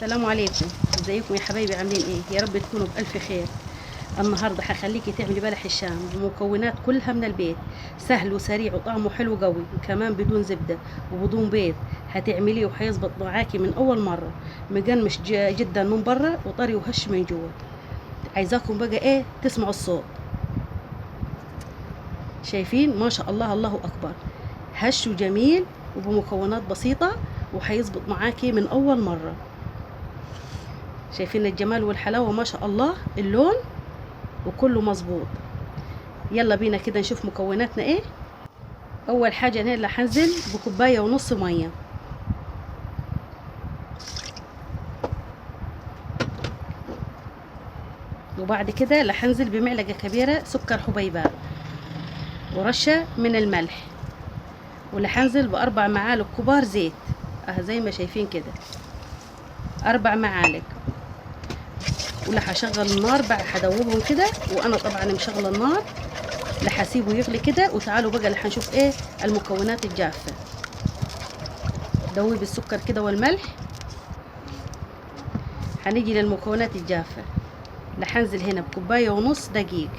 السلام عليكم. ازيكم يا حبايبي؟ عاملين ايه؟ يا رب تكونوا بألف خير. النهارده هخليكي تعملي بلح الشام بمكونات كلها من البيت، سهل وسريع وطعمه حلو قوي، وكمان بدون زبده وبدون بيض. هتعمليه وهيظبط معاكي من اول مره، مقرمش جدا من بره وطري وهش من جوه. عايزاكم بقى ايه تسمعوا الصوت. شايفين؟ ما شاء الله، الله اكبر. هش وجميل وبمكونات بسيطه، وهيظبط معاكي من اول مره. شايفين الجمال والحلاوة؟ ما شاء الله، اللون وكله مظبوط. يلا بينا كده نشوف مكوناتنا ايه. اول حاجة هنا اللي هنزل بكوباية ونص مية، وبعد كده اللي هنزل بمعلقة كبيرة سكر حبيبات ورشة من الملح، واللي هنزل بأربع معالق كبار زيت، زي ما شايفين كده 4 معالق. واللي هشغل النار بقى هدوبهم كده، وانا طبعا مشغله النار. اللي هسيبه يغلي كده، وتعالوا بقى اللي هنشوف ايه المكونات الجافه. دوب السكر كده والملح. هنيجي للمكونات الجافه. اللي هنزل هنا بكوبايه ونص دقيق،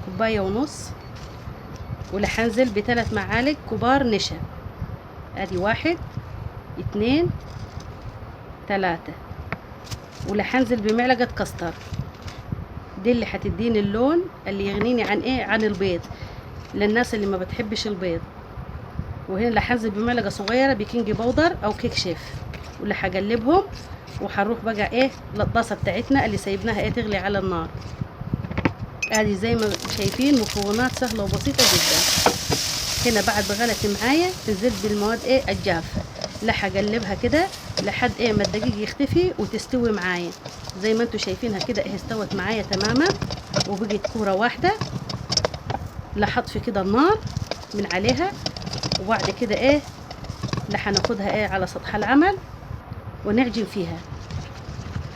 كوبايه ونص. واللي هنزل ب3 معالق كبار نشا، ادي 1 2 3. واللي هنزل بمعلقه كستر، دي اللي هتديني اللون اللي يغنيني عن ايه، عن البيض، للناس اللي ما بتحبش البيض. وهنا اللي هنزل بمعلقه صغيره بيكنج باودر او كيك شيف. واللي هقلبهم، وهنروح بقى ايه للطاسه بتاعتنا اللي سيبناها ايه تغلي على النار. ادي زي ما شايفين مكونات سهله وبسيطه جدا. هنا بعد ما غلت معايا نزلت بالمواد ايه الجافه، اللي هقلبها كده لحد ايه ما الدقيق يختفي وتستوي معايا. زي ما انتم شايفينها كده ايه استوت معايا تماما، وبقت كوره واحده. لحطفي كده النار من عليها، وبعد كده ايه اللي هناخدها ايه على سطح العمل ونعجن فيها.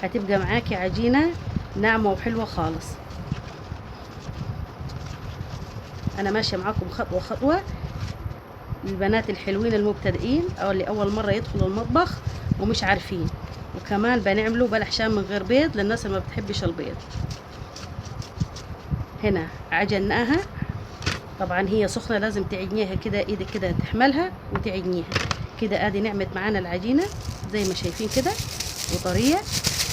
هتبقى معاكي عجينه ناعمه وحلوه خالص. انا ماشيه معاكم خطوه خطوه، للبنات الحلوين المبتدئين او اللي اول مره يدخلوا المطبخ ومش عارفين. وكمان بنعمله بلح شام من غير بيض للناس اللي ما بتحبش البيض. هنا عجناها، طبعا هي سخنه لازم تعجنيها كده، ايدك كده تحملها وتعجنيها كده. ادي نعمت معانا العجينه زي ما شايفين كده وطريه.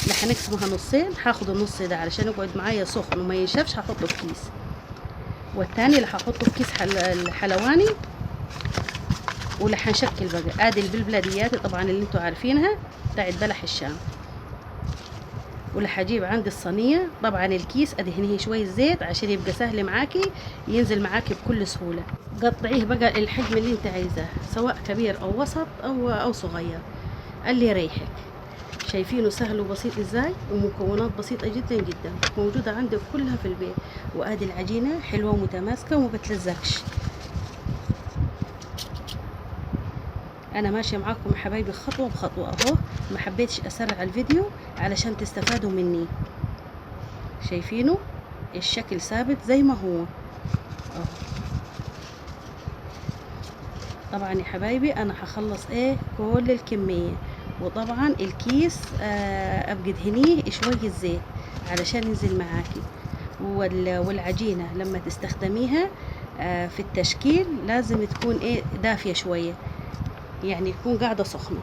اللي هنقسمها نصين، هاخد النص ده علشان يقعد معايا سخن وما ينشفش، هحطه في كيس. والتاني اللي هحطه في كيس الحلواني. واللي هنشكل بقى ادي البلبلاديات طبعا اللي انتوا عارفينها بتاعت بلح الشام. واللي هجيب عندي الصينيه، طبعا الكيس ادي هنا شويه زيت عشان يبقى سهل معاكي، ينزل معاكي بكل سهوله. قطعيه بقى الحجم اللي انت عايزاه، سواء كبير او وسط او صغير، اللي يريحك. شايفينه سهل وبسيط ازاي، ومكونات بسيطه جدا جدا موجوده عندك كلها في البيت. وادي العجينه حلوه ومتماسكه وما بتلزقش. انا ماشيه معاكم يا حبايبي خطوه بخطوه اهو، ما حبيتش اسرع الفيديو علشان تستفادوا مني. شايفينه الشكل ثابت زي ما هو اهو. طبعا يا حبايبي انا هخلص ايه كل الكميه. وطبعا الكيس ابقى دهنيه شويه زيت علشان ينزل معاكي. والعجينه لما تستخدميها في التشكيل لازم تكون ايه دافيه شويه، يعني تكون قاعده سخنه.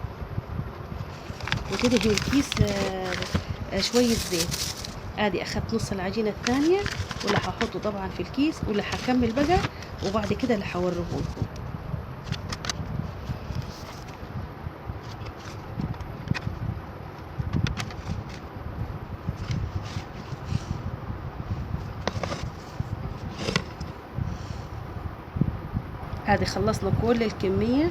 وتدهن الكيس شويه زيت. ادي اخدت نص العجينه الثانيه، واللي هحطه طبعا في الكيس، واللي هكمل بقى وبعد كده اللي هوريهولكم. ادي خلصنا كل الكميه،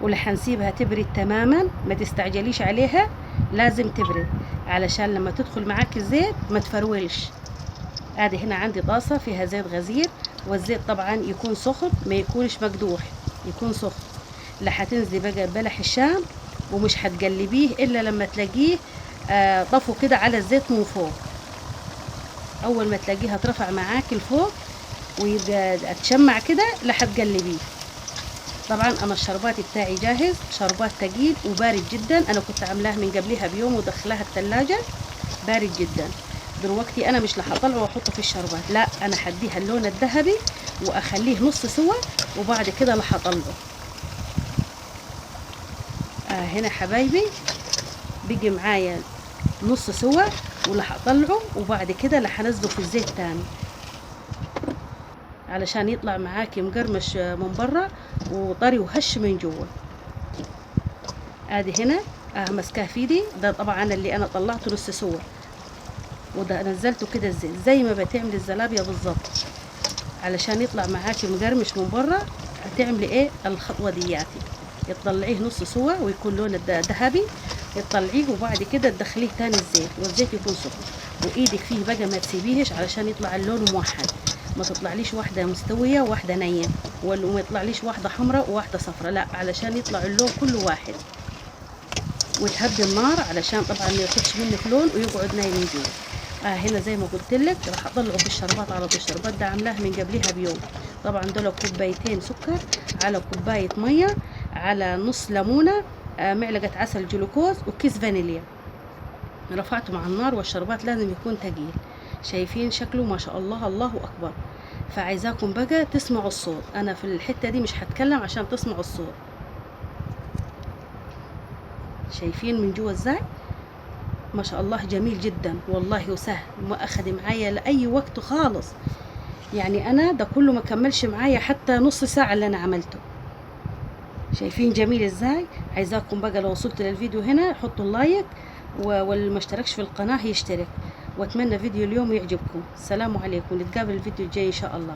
واللي هنسيبها تبرد تماما. ما تستعجليش عليها، لازم تبرد علشان لما تدخل معاك الزيت ما تفرولش. ادي هنا عندي طاسه فيها زيت غزير، والزيت طبعا يكون سخن، ما يكونش مقدوح، يكون سخن. اللي هتنزلي بقى بلح الشام، ومش هتقلبيه الا لما تلاقيه طفو كده على الزيت من فوق اول ما تلاقيها ترفع معاكي لفوق ويبقى اتشمع كده لا هتقلبيه. طبعا انا الشربات بتاعي جاهز، شربات تقيل وبارد جدا. انا كنت عاملاه من قبلها بيوم ودخلها الثلاجة بارد جدا. دلوقتي انا مش هطلعه واحطه في الشربات، لا انا هديها اللون الذهبي واخليه نص سوا وبعد كده هطلعه. هنا حبايبي بيجي معايا نص سوا هطلعه وبعد كده هنزله في الزيت تاني علشان يطلع معاكي مقرمش من برا وطري وهش من جوا. ادي هنا ماسكاه في ايدي، ده طبعا اللي انا طلعته نص سوا وده نزلته كده الزيت زي ما بتعملي الزلابيه بالظبط. علشان يطلع معاكي مقرمش من برا هتعملي ايه الخطوه دياتي، تطلعيه نص سوا ويكون لونه ذهبي، تطلعيه وبعد كده تدخليه تاني الزيت والزيت يكون سخن، وايدك فيه بقى ما تسيبيهش علشان يطلع اللون موحد، ما تطلعليش واحده مستويه وواحده نيه وما يطلعليش واحده حمراء وواحده صفراء، لا علشان يطلع اللون كله واحد. وتهدي النار علشان طبعا ما ياخدش منك لون ويقعد ناي من جوا. هنا زي ما قلت لك راح اطلعه بالشربات على طول. الشربات ده عاملاه من قبلها بيوم. طبعا دول كوبايتين سكر على كوبايه ميه على نص ليمونه معلقه عسل جلوكوز وكيس فانيليا. رفعته مع النار والشربات لازم يكون تقيل. شايفين شكله ما شاء الله، الله اكبر. فعايزاكم بقى تسمعوا الصوت، انا في الحته دي مش هتكلم عشان تسمعوا الصوت. شايفين من جوا ازاي ما شاء الله، جميل جدا والله وسهل، ما اخذ معايا لاي وقت خالص. يعني انا ده كله ما كملش معايا حتى نص ساعه اللي انا عملته. شايفين جميل ازاي. عايزاكم بقى لو وصلت للفيديو هنا حطوا اللايك واللي ما اشتركش في القناه يشترك. واتمنى فيديو اليوم يعجبكم. السلام عليكم، نتقابل الفيديو الجاي ان شاء الله.